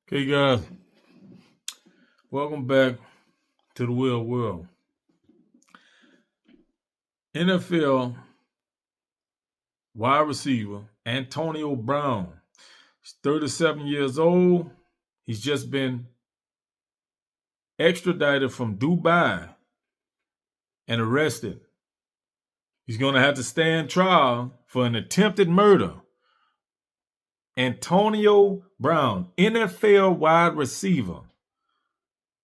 Okay, guys, welcome back to the real world. NFL wide receiver Antonio Brown. He's 37 years old. He's just been extradited from Dubai and arrested. He's going to have to stand trial for an attempted murder. Antonio Brown, NFL wide receiver,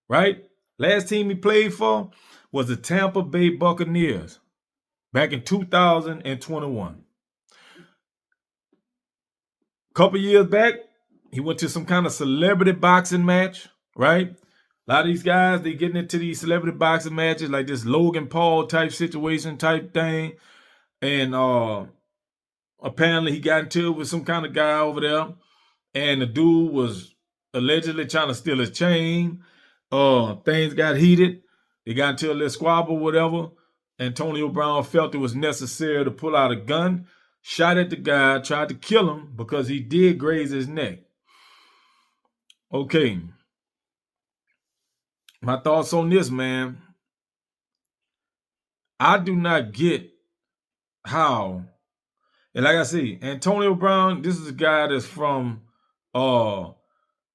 right? Last team he played for was the Tampa Bay Buccaneers back in 2021. Couple years back, he went to some kind of celebrity boxing match, right? A lot of these guys, they getting into these celebrity boxing matches, like this Logan Paul type situation type thing. And apparently he got into it with some kind of guy over there. And the dude was allegedly trying to steal his chain. Things got heated. They got into a little squabble, whatever. Antonio Brown felt it was necessary to pull out a gun, shot at the guy, tried to kill him because he did graze his neck. Okay. My thoughts on this, man. I do not get how, and like I say, Antonio Brown, this is a guy that's from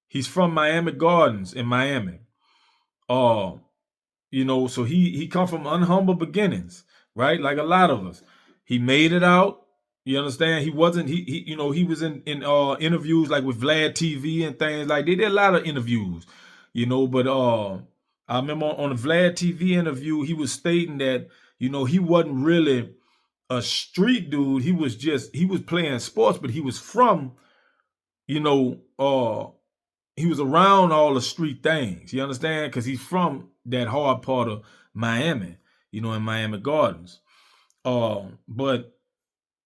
he's from Miami Gardens in Miami. Uh, so he come from unhumble beginnings, right? Like a lot of us. He made it out. You understand? He wasn't he was in interviews like with Vlad TV and things like they did a lot of interviews, but I remember on the Vlad TV interview he was stating that he wasn't really a street dude. He was playing sports, but he was from, you know, he was around all the street things. You understand? Because he's from that hard part of Miami, in Miami Gardens. But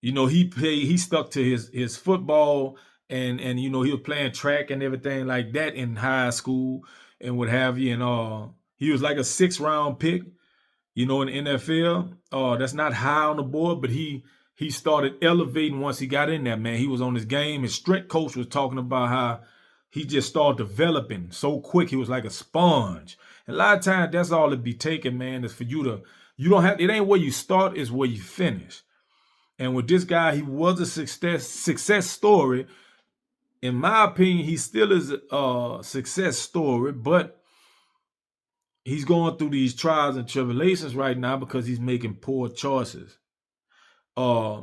he stuck to his football and he was playing track and everything like that in high school and what have you. And he was like a 6th-round pick, in the NFL. That's not high on the board, but he started elevating once he got in there, man. He was on his game. His strength coach was talking about how he just started developing so quick. He was like a sponge. And a lot of times that's all it be taking, man, is for you don't have, it ain't where you start, it's where you finish. And with this guy, he was a success story. In my opinion, he still is a success story, but he's going through these trials and tribulations right now because he's making poor choices. Uh,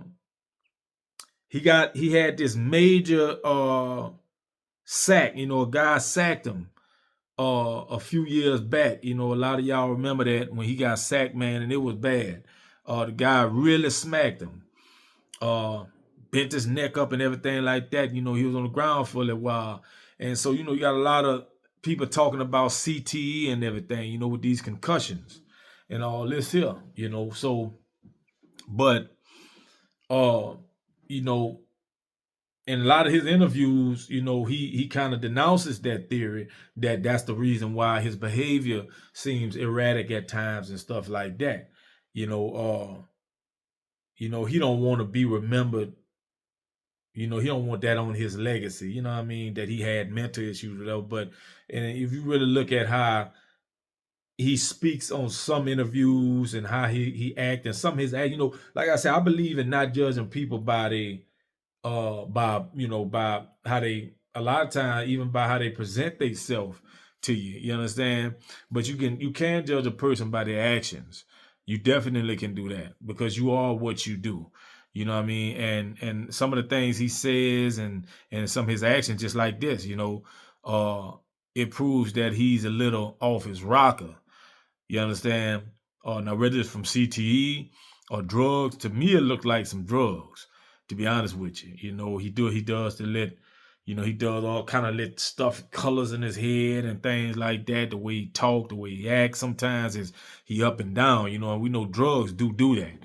he had this major sack. A guy sacked him a few years back. A lot of y'all remember that when he got sacked, man, and it was bad. The guy really smacked him. Bent his neck up and everything like that. He was on the ground for a little while. And so, you got a lot of people talking about CTE and everything, with these concussions and all this here, So, but, in a lot of his interviews, he kind of denounces that theory that that's the reason why his behavior seems erratic at times and stuff like that. He don't want to be remembered. He don't want that on his legacy. You know what I mean? That he had mental issues, whatever. But and if you really look at how he speaks on some interviews and how he act and some of his act, like I said, I believe in not judging people by by how they, a lot of times even by how they present themselves to you. You understand? But you can judge a person by their actions. You definitely can do that because you are what you do. You know what I mean? And some of the things he says and some of his actions, just like this, it proves that he's a little off his rocker. You understand? Now whether it's from CTE or drugs, to me it looked like some drugs. To be honest with you, he does to let, he does all kind of let stuff, colors in his head and things like that. The way he talk, the way he acts, sometimes is he up and down. And we know drugs do that.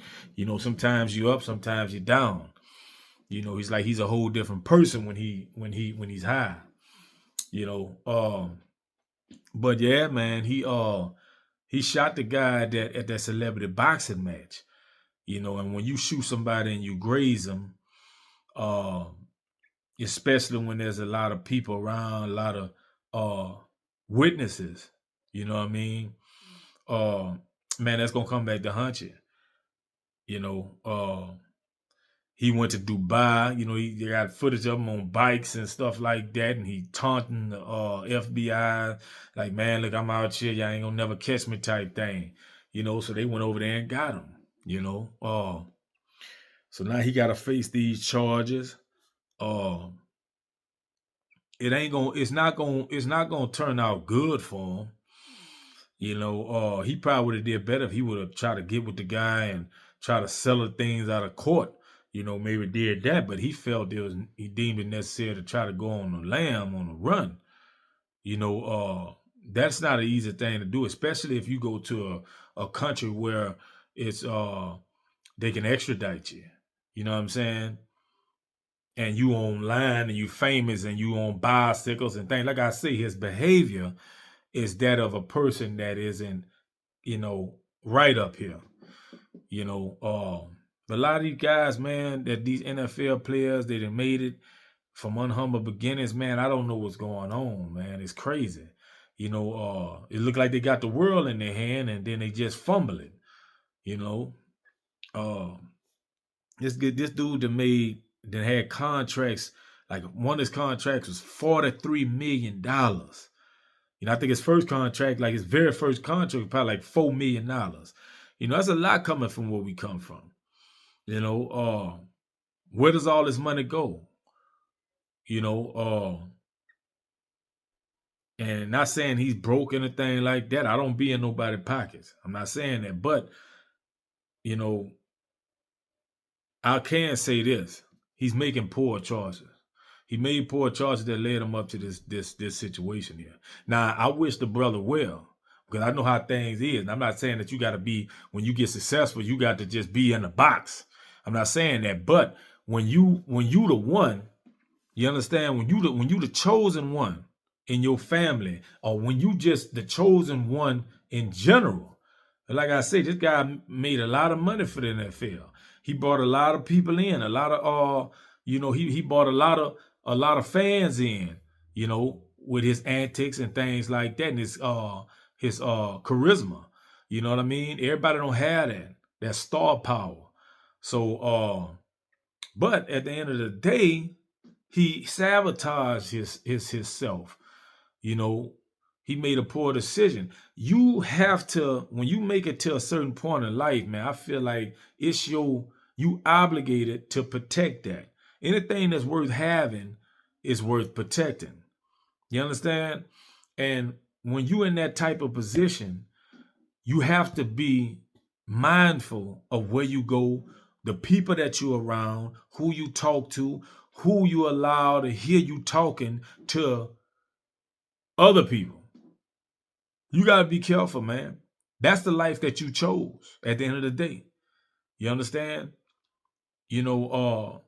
Sometimes you up, sometimes you down. He's a whole different person when he's high. But yeah, man, he shot the guy at that celebrity boxing match. And when you shoot somebody and you graze them, especially when there's a lot of people around, a lot of uh witnesses. You know what I mean? Uh Man, that's gonna come back to haunt you. You know, he went to Dubai. You know, he got footage of him on bikes and stuff like that, and he taunting the FBI, like, man, look, I'm out here, y'all ain't gonna never catch me type thing. You know, so they went over there and got him. You know, so now he got to face these charges. Uh, it's not gonna turn out good for him. You know, he probably would have did better if he would have tried to get with the guy and try to settle things out of court. You know, maybe did that, but he deemed it necessary to try to go on the lam on the run. You know, that's not an easy thing to do, especially if you go to a country where it's they can extradite you. You know what I'm saying? And you online and you famous and you on bicycles and things. Like I say, his behavior is that of a person that isn't, you know, right up here. You know, a lot of these guys, man, that these NFL players, they done made it from unhumble beginnings, man. I don't know what's going on, man. It's crazy. You know, it looked like they got the world in their hand and then they just fumble it. You know, uh, this dude that had contracts, like one of his contracts was $43 million. You know, I think his first contract, like his very first contract, was probably like $4 million. You know, that's a lot coming from where we come from. You know, where does all this money go? You know, and not saying he's broke or anything like that. I don't be in nobody's pockets. I'm not saying that, but you know, I can say this: he's making poor choices. He made poor choices that led him up to this situation here. Now, I wish the brother well because I know how things is. And I'm not saying that you got to be when you get successful, you got to just be in the box. I'm not saying that, but when you the one, you understand, when you the chosen one in your family, or when you just the chosen one in general. Like I say, this guy made a lot of money for the NFL. He brought a lot of people in, a lot of he brought a lot of fans in, you know, with his antics and things like that, and his charisma. You know what I mean? Everybody don't have that star power. So but at the end of the day, he sabotaged himself. You know, he made a poor decision. You have to, when you make it to a certain point in life, man, I feel like you obligated to protect that. Anything that's worth having is worth protecting. You understand? And when you're in that type of position, you have to be mindful of where you go, the people that you're around, who you talk to, who you allow to hear you talking to other people. You got to be careful, man. That's the life that you chose at the end of the day. You understand? You know,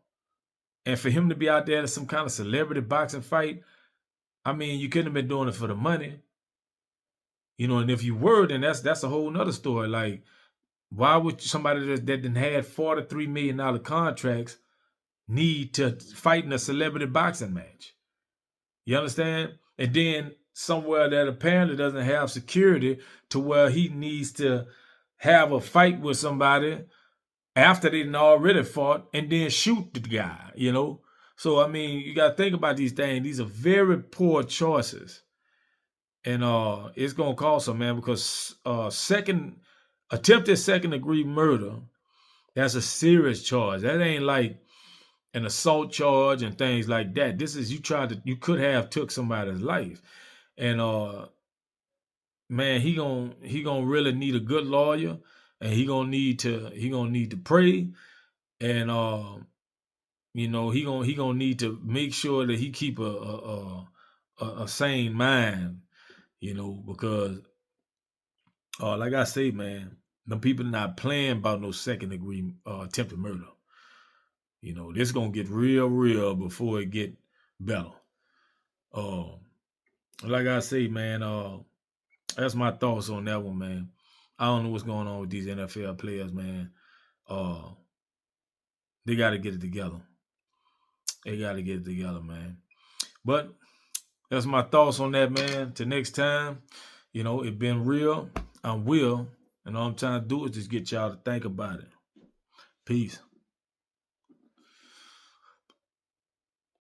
and for him to be out there in some kind of celebrity boxing fight, I mean, you couldn't have been doing it for the money. You know, and if you were, then that's a whole nother story. Like, why would somebody that didn't had $43 million contracts need to fight in a celebrity boxing match? You understand? And then somewhere that apparently doesn't have security to where he needs to have a fight with somebody after they done already fought and then shoot the guy, you know? So, I mean, you got to think about these things. These are very poor choices. And it's going to cost him, man, because attempted second degree murder, that's a serious charge. That ain't like an assault charge and things like that. This is you could have took somebody's life. And man, he gonna really need a good lawyer, and he gonna need to pray, and you know, he gonna need to make sure that he keep a sane mind, you know, because like I say, man, them people not playing about no second degree attempted murder. You know, this gonna get real before it get better. Uh, like I say, man, that's my thoughts on that one, man. I don't know what's going on with these NFL players, man. Uh, they got to get it together. They got to get it together, man. But That's my thoughts on that, man. Till next time, it been real. I'm Will. And all I'm trying to do is just get y'all to think about it. Peace.